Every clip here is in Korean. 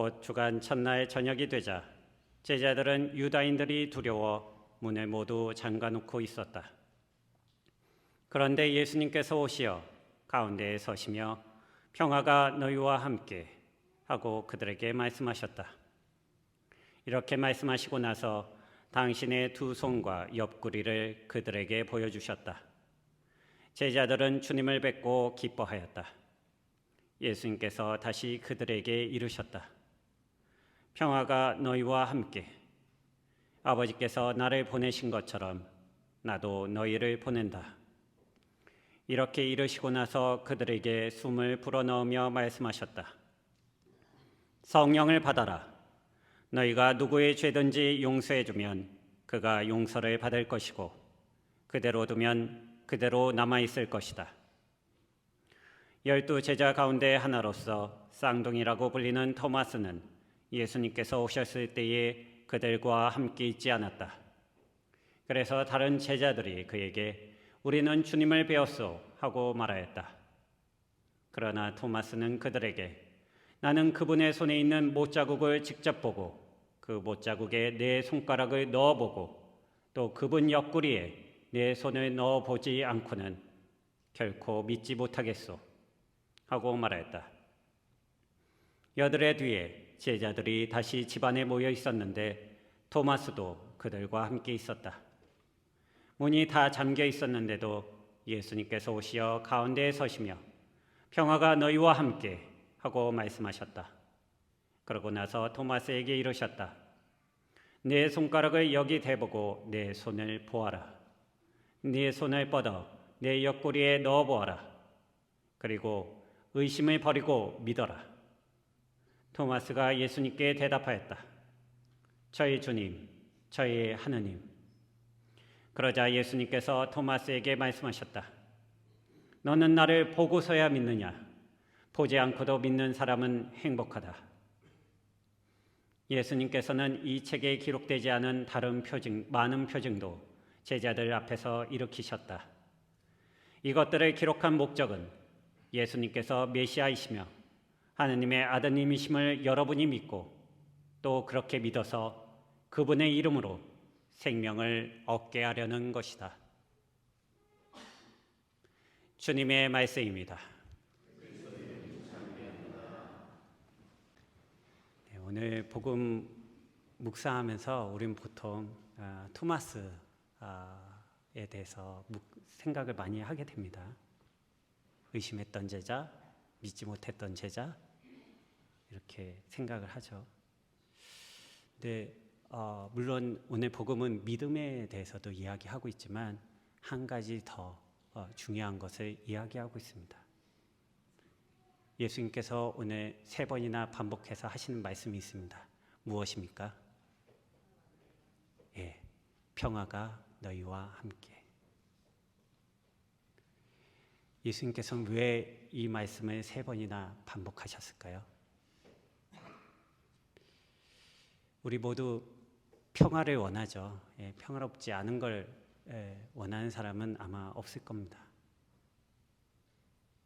곧 주간 첫날 저녁이 되자 제자들은 유다인들이 두려워 문을 모두 잠가놓고 있었다. 그런데 예수님께서 오시어 가운데에 서시며 평화가 너희와 함께 하고 그들에게 말씀하셨다. 이렇게 말씀하시고 나서 당신의 두 손과 옆구리를 그들에게 보여주셨다. 제자들은 주님을 뵙고 기뻐하였다. 예수님께서 다시 그들에게 이르셨다. 평화가 너희와 함께. 아버지께서 나를 보내신 것처럼 나도 너희를 보낸다. 이렇게 이르시고 나서 그들에게 숨을 불어넣으며 말씀하셨다. 성령을 받아라. 너희가 누구의 죄든지 용서해주면 그가 용서를 받을 것이고 그대로 두면 그대로 남아있을 것이다. 12 제자 가운데 하나로서 쌍둥이라고 불리는 토마스는 예수님께서 오셨을 때에 그들과 함께 있지 않았다. 그래서 다른 제자들이 그에게 우리는 주님을 배웠소 하고 말하였다. 그러나 토마스는 그들에게 나는 그분의 손에 있는 못자국을 직접 보고 그 못자국에 내 손가락을 넣어보고 또 그분 옆구리에 내 손을 넣어보지 않고는 결코 믿지 못하겠소 하고 말하였다. 여드레 뒤에 제자들이 다시 집안에 모여 있었는데 토마스도 그들과 함께 있었다. 문이 다 잠겨 있었는데도 예수님께서 오시어 가운데에 서시며 평화가 너희와 함께 하고 말씀하셨다. 그러고 나서 토마스에게 이르셨다. 내 손가락을 여기 대보고 내 손을 보아라. 네 손을 뻗어 내 옆구리에 넣어보아라. 그리고 의심을 버리고 믿어라. 토마스가 예수님께 대답하였다. 저희 주님, 저희 하느님. 그러자 예수님께서 토마스에게 말씀하셨다. 너는 나를 보고서야 믿느냐? 보지 않고도 믿는 사람은 행복하다. 예수님께서는 이 책에 기록되지 않은 다른 많은 표징도 제자들 앞에서 일으키셨다. 이것들을 기록한 목적은 예수님께서 메시아이시며 하느님의 아드님이심을 여러분이 믿고 또 그렇게 믿어서 그분의 이름으로 생명을 얻게 하려는 것이다. 주님의 말씀입니다. 네, 오늘 복음 묵상하면서 우린 보통 토마스에 대해서 생각을 많이 하게 됩니다. 의심했던 제자, 믿지 못했던 제자 이렇게 생각을 하죠. 근데 물론 오늘 복음은 믿음에 대해서도 이야기하고 있지만 한 가지 더 중요한 것을 이야기하고 있습니다. 예수님께서 오늘 3번이나 반복해서 하시는 말씀이 있습니다. 무엇입니까? 예, 평화가 너희와 함께. 예수님께서는 왜 이 말씀을 3번이나 반복하셨을까요? 우리 모두 평화를 원하죠. 예, 평화롭지 않은 걸 원하는 사람은 아마 없을 겁니다.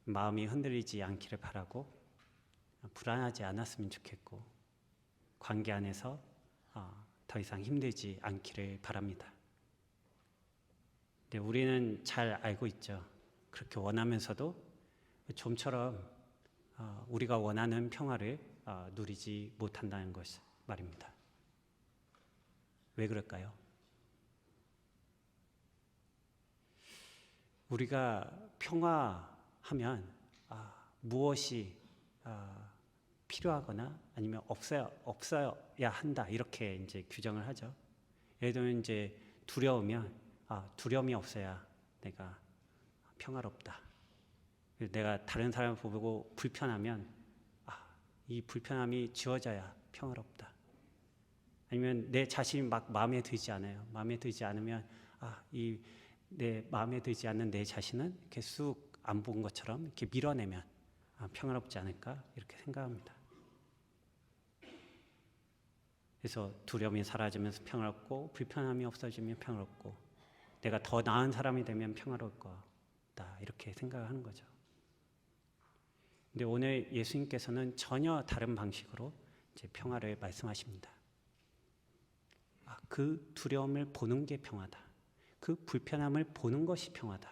마음이 흔들리지 않기를 바라고 불안하지 않았으면 좋겠고 관계 안에서 더 이상 힘들지 않기를 바랍니다. 근데 우리는 잘 알고 있죠. 그렇게 원하면서도 좀처럼 우리가 원하는 평화를 누리지 못한다는 것 말입니다. 왜 그럴까요? 우리가 평화하면 무엇이 필요하거나 아니면 없어야 한다 이렇게 이제 규정을 하죠. 예를 들면 이제 두려우면 두려움이 없어야 내가 평화롭다. 내가 다른 사람을 보고 불편하면 이 불편함이 지워져야 평화롭다. 아니면 내 자신이 막 마음에 들지 않아요. 마음에 들지 않으면 내 마음에 들지 않는 내 자신은 이렇게 쑥 안 본 것처럼 이렇게 밀어내면 평화롭지 않을까 이렇게 생각합니다. 그래서 두려움이 사라지면서 평화롭고 불편함이 없어지면 평화롭고 내가 더 나은 사람이 되면 평화로울 거다 이렇게 생각하는 거죠. 근데 오늘 예수님께서는 전혀 다른 방식으로 이제 평화를 말씀하십니다. 그 두려움을 보는 게 평화다. 그 불편함을 보는 것이 평화다.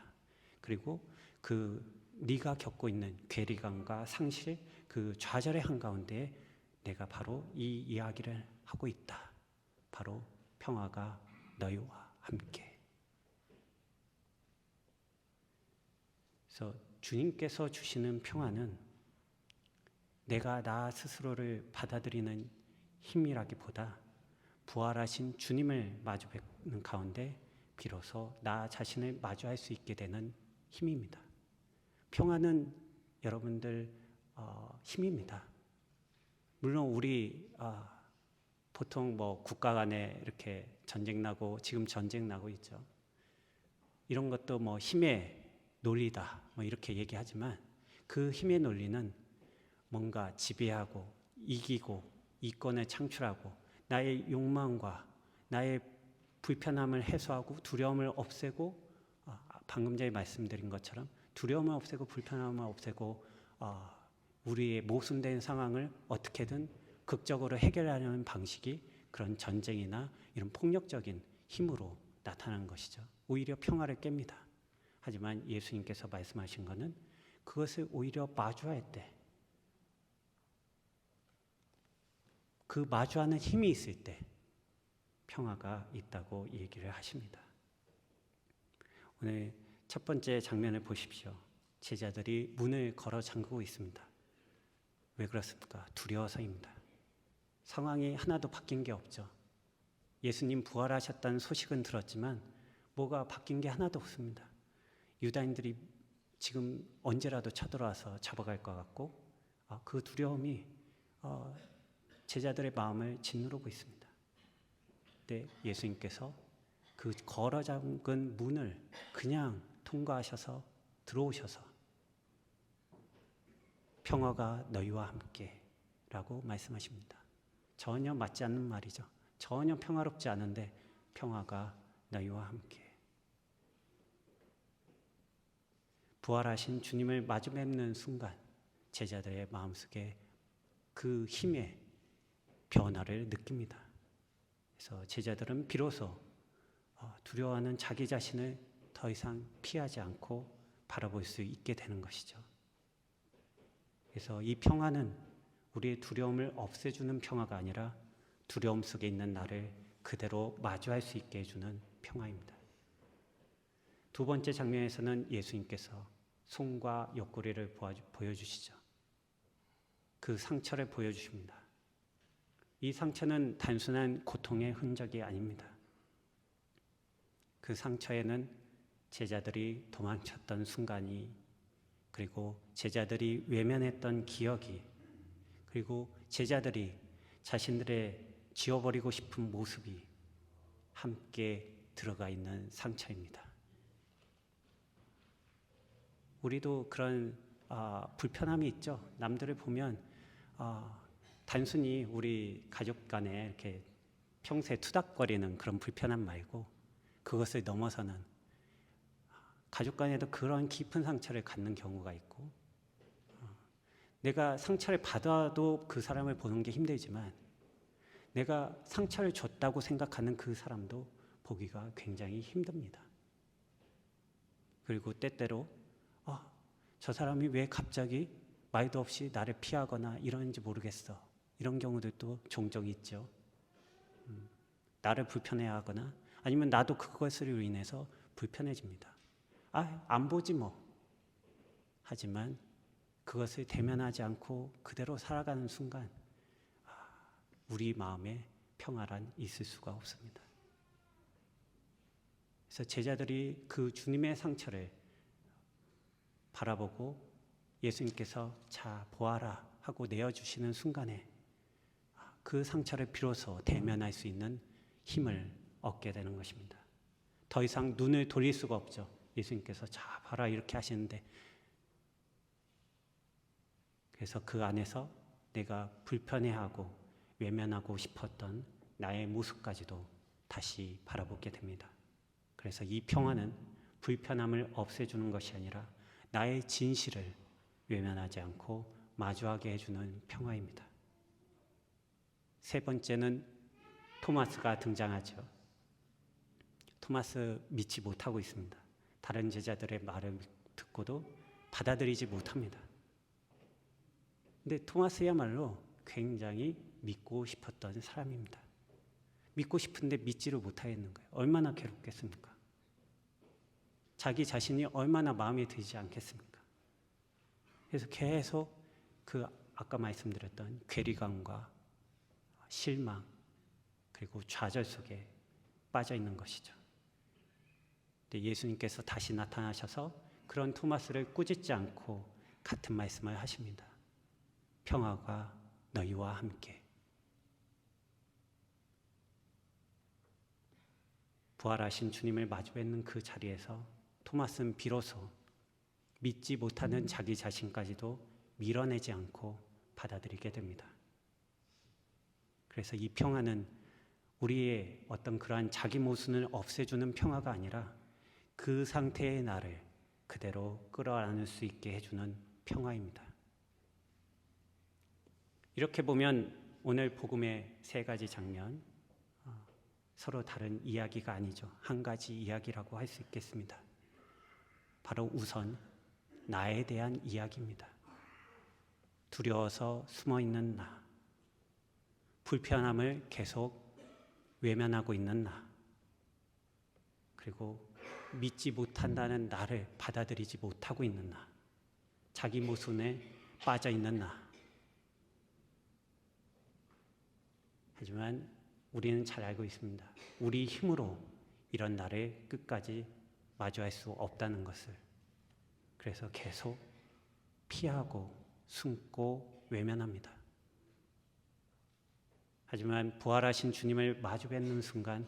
그리고 그 네가 겪고 있는 괴리감과 상실, 그 좌절의 한가운데 내가 바로 이 이야기를 하고 있다. 바로 평화가 너희와 함께. 그래서 주님께서 주시는 평화는 내가 나 스스로를 받아들이는 힘이라기보다 부활하신 주님을 마주뵙는 가운데 비로소 나 자신을 마주할 수 있게 되는 힘입니다. 평화는 여러분들 힘입니다. 물론 우리 보통 뭐 국가 간에 이렇게 전쟁 나고 지금 전쟁 나고 있죠. 이런 것도 뭐 힘의 논리다 뭐 이렇게 얘기하지만 그 힘의 논리는 뭔가 지배하고 이기고 이권을 창출하고 나의 욕망과 나의 불편함을 해소하고 두려움을 없애고 방금 전에 말씀드린 것처럼 두려움을 없애고 불편함을 없애고 우리의 모순된 상황을 어떻게든 극적으로 해결하려는 방식이 그런 전쟁이나 이런 폭력적인 힘으로 나타나는 것이죠. 오히려 평화를 깹니다. 하지만 예수님께서 말씀하신 것은 그것을 오히려 마주할 때, 그 마주하는 힘이 있을 때 평화가 있다고 얘기를 하십니다. 오늘 첫 번째 장면을 보십시오. 제자들이 문을 걸어 잠그고 있습니다. 왜 그렇습니까? 두려워서입니다. 상황이 하나도 바뀐 게 없죠. 예수님 부활하셨다는 소식은 들었지만 뭐가 바뀐 게 하나도 없습니다. 유다인들이 지금 언제라도 쳐들어와서 잡아갈 것 같고 그 두려움이 제자들의 마음을 짓누르고 있습니다. 근데 예수님께서 그 걸어 잠근 문을 그냥 통과하셔서 들어오셔서 평화가 너희와 함께 라고 말씀하십니다. 전혀 맞지 않는 말이죠. 전혀 평화롭지 않은데 평화가 너희와 함께. 부활하신 주님을 마주뵙는 순간 제자들의 마음속에 그 힘의 변화를 느낍니다. 그래서 제자들은 비로소 두려워하는 자기 자신을 더 이상 피하지 않고 바라볼 수 있게 되는 것이죠. 그래서 이 평화는 우리의 두려움을 없애주는 평화가 아니라 두려움 속에 있는 나를 그대로 마주할 수 있게 해주는 평화입니다. 두 번째 장면에서는 예수님께서 손과 옆구리를 보여주시죠. 그 상처를 보여주십니다. 이 상처는 단순한 고통의 흔적이 아닙니다. 그 상처에는 제자들이 도망쳤던 순간이, 그리고 제자들이 외면했던 기억이, 그리고 제자들이 자신들의 지워버리고 싶은 모습이 함께 들어가 있는 상처입니다. 우리도 그런 불편함이 있죠. 남들을 보면 단순히 우리 가족 간에 이렇게 평소에 투닥거리는 그런 불편함 말고 그것을 넘어서는 가족 간에도 그런 깊은 상처를 갖는 경우가 있고 내가 상처를 받아도 그 사람을 보는 게 힘들지만 내가 상처를 줬다고 생각하는 그 사람도 보기가 굉장히 힘듭니다. 그리고 때때로 저 사람이 왜 갑자기 말도 없이 나를 피하거나 이러는지 모르겠어. 이런 경우들도 종종 있죠. 나를 불편해하거나 아니면 나도 그것으로 인해서 불편해집니다. 안 보지 뭐. 하지만 그것을 대면하지 않고 그대로 살아가는 순간 우리 마음에 평화란 있을 수가 없습니다. 그래서 제자들이 그 주님의 상처를 바라보고 예수님께서 자 보아라 하고 내어주시는 순간에 그 상처를 비로소 대면할 수 있는 힘을 얻게 되는 것입니다. 더 이상 눈을 돌릴 수가 없죠. 예수님께서 자 봐라 이렇게 하시는데 그래서 그 안에서 내가 불편해하고 외면하고 싶었던 나의 모습까지도 다시 바라보게 됩니다. 그래서 이 평화는 불편함을 없애주는 것이 아니라 나의 진실을 외면하지 않고 마주하게 해주는 평화입니다. 세 번째는 토마스가 등장하죠. 토마스 믿지 못하고 있습니다. 다른 제자들의 말을 듣고도 받아들이지 못합니다. 근데 토마스야말로 굉장히 믿고 싶었던 사람입니다. 믿고 싶은데 믿지를 못하겠는 거예요. 얼마나 괴롭겠습니까? 자기 자신이 얼마나 마음에 들지 않겠습니까? 그래서 계속 그 아까 말씀드렸던 괴리감과 실망 그리고 좌절 속에 빠져 있는 것이죠. 근데 예수님께서 다시 나타나셔서 그런 토마스를 꾸짖지 않고 같은 말씀을 하십니다. 평화가 너희와 함께. 부활하신 주님을 마주했는 그 자리에서 토마스는 비로소 믿지 못하는 자기 자신까지도 밀어내지 않고 받아들이게 됩니다. 그래서 이 평화는 우리의 어떤 그러한 자기 모순을 없애주는 평화가 아니라 그 상태의 나를 그대로 끌어안을 수 있게 해주는 평화입니다. 이렇게 보면 오늘 복음의 세 가지 장면 서로 다른 이야기가 아니죠. 한 가지 이야기라고 할 수 있겠습니다. 바로 우선 나에 대한 이야기입니다. 두려워서 숨어있는 나, 불편함을 계속 외면하고 있는 나, 그리고 믿지 못한다는 나를 받아들이지 못하고 있는 나, 자기 모순에 빠져 있는 나. 하지만 우리는 잘 알고 있습니다. 우리 힘으로 이런 나를 끝까지 마주할 수 없다는 것을. 그래서 계속 피하고 숨고 외면합니다. 하지만 부활하신 주님을 마주 뵙는 순간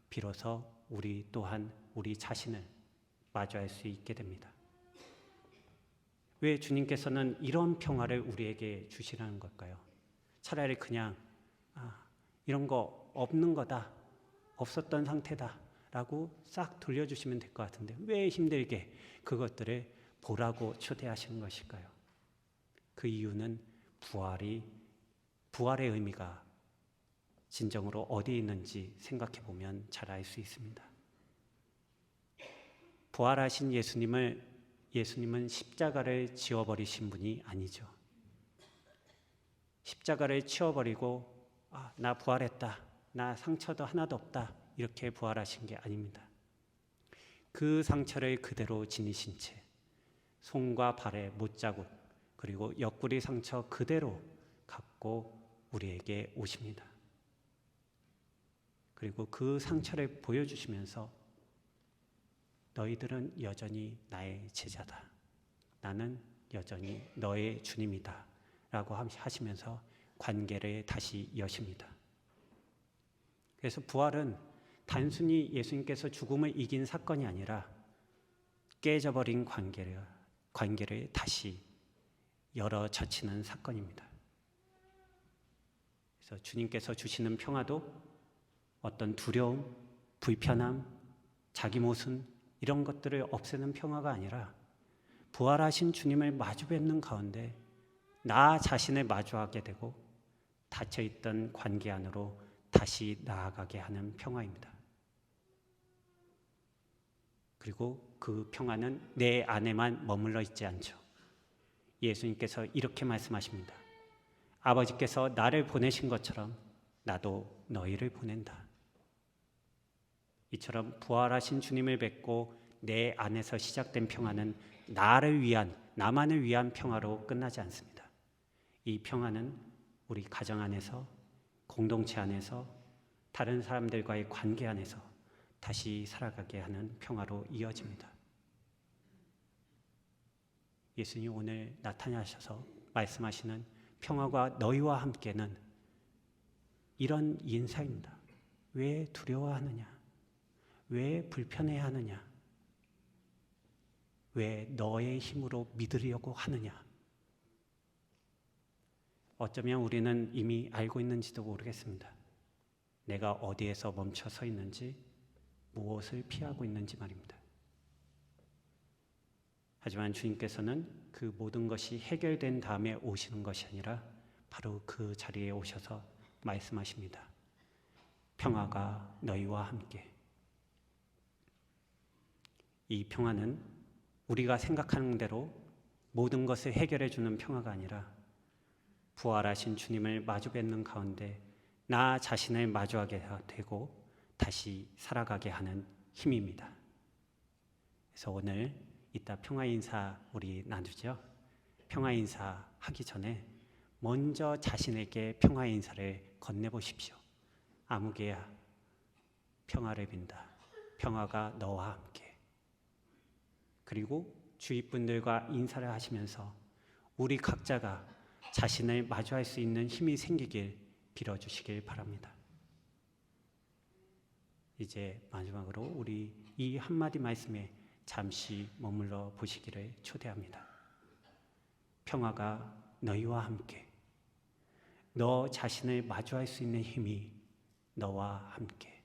비로소 우리 또한 우리 자신을 마주할 수 있게 됩니다. 왜 주님께서는 이런 평화를 우리에게 주시라는 걸까요? 차라리 그냥 이런 거 없는 거다, 없었던 상태다 라고 싹 돌려주시면 될 것 같은데 왜 힘들게 그것들을 보라고 초대하시는 것일까요? 그 이유는 부활의 의미가 진정으로 어디에 있는지 생각해 보면 잘 알 수 있습니다. 부활하신 예수님은 십자가를 지워버리신 분이 아니죠. 십자가를 치워버리고 나 부활했다, 나 상처도 하나도 없다 이렇게 부활하신 게 아닙니다. 그 상처를 그대로 지니신 채 손과 발에 못자국 그리고 옆구리 상처 그대로 갖고 우리에게 오십니다. 그리고 그 상처를 보여주시면서 너희들은 여전히 나의 제자다. 나는 여전히 너의 주님이다. 라고 하시면서 관계를 다시 여십니다. 그래서 부활은 단순히 예수님께서 죽음을 이긴 사건이 아니라 깨져버린 관계를 다시 열어 젖히는 사건입니다. 그래서 주님께서 주시는 평화도 어떤 두려움, 불편함, 자기 모순 이런 것들을 없애는 평화가 아니라 부활하신 주님을 마주 뵙는 가운데 나 자신을 마주하게 되고 닫혀있던 관계 안으로 다시 나아가게 하는 평화입니다. 그리고 그 평화는 내 안에만 머물러 있지 않죠. 예수님께서 이렇게 말씀하십니다. 아버지께서 나를 보내신 것처럼 나도 너희를 보낸다. 이처럼 부활하신 주님을 뵙고 내 안에서 시작된 평화는 나만을 위한 평화로 끝나지 않습니다. 이 평화는 우리 가정 안에서, 공동체 안에서, 다른 사람들과의 관계 안에서 다시 살아가게 하는 평화로 이어집니다. 예수님 오늘 나타나셔서 말씀하시는 평화가 너희와 함께는 이런 인사입니다. 왜 두려워하느냐? 왜 불편해하느냐? 왜 너의 힘으로 믿으려고 하느냐? 어쩌면 우리는 이미 알고 있는지도 모르겠습니다. 내가 어디에서 멈춰 서 있는지, 무엇을 피하고 있는지 말입니다. 하지만 주님께서는 그 모든 것이 해결된 다음에 오시는 것이 아니라 바로 그 자리에 오셔서 말씀하십니다. 평화가 너희와 함께. 이 평화는 우리가 생각하는 대로 모든 것을 해결해 주는 평화가 아니라 부활하신 주님을 마주 뵙는 가운데 나 자신을 마주하게 되고 다시 살아가게 하는 힘입니다. 그래서 오늘 이따 평화 인사 우리 나누죠. 평화 인사 하기 전에 먼저 자신에게 평화 인사를 건네보십시오. 아무개야, 평화를 빈다. 평화가 너와 함께. 그리고 주위 분들과 인사를 하시면서 우리 각자가 자신을 마주할 수 있는 힘이 생기길 빌어주시길 바랍니다. 이제 마지막으로 우리 이 한마디 말씀에 잠시 머물러 보시기를 초대합니다. 평화가 너희와 함께. 너 자신을 마주할 수 있는 힘이 너와 함께.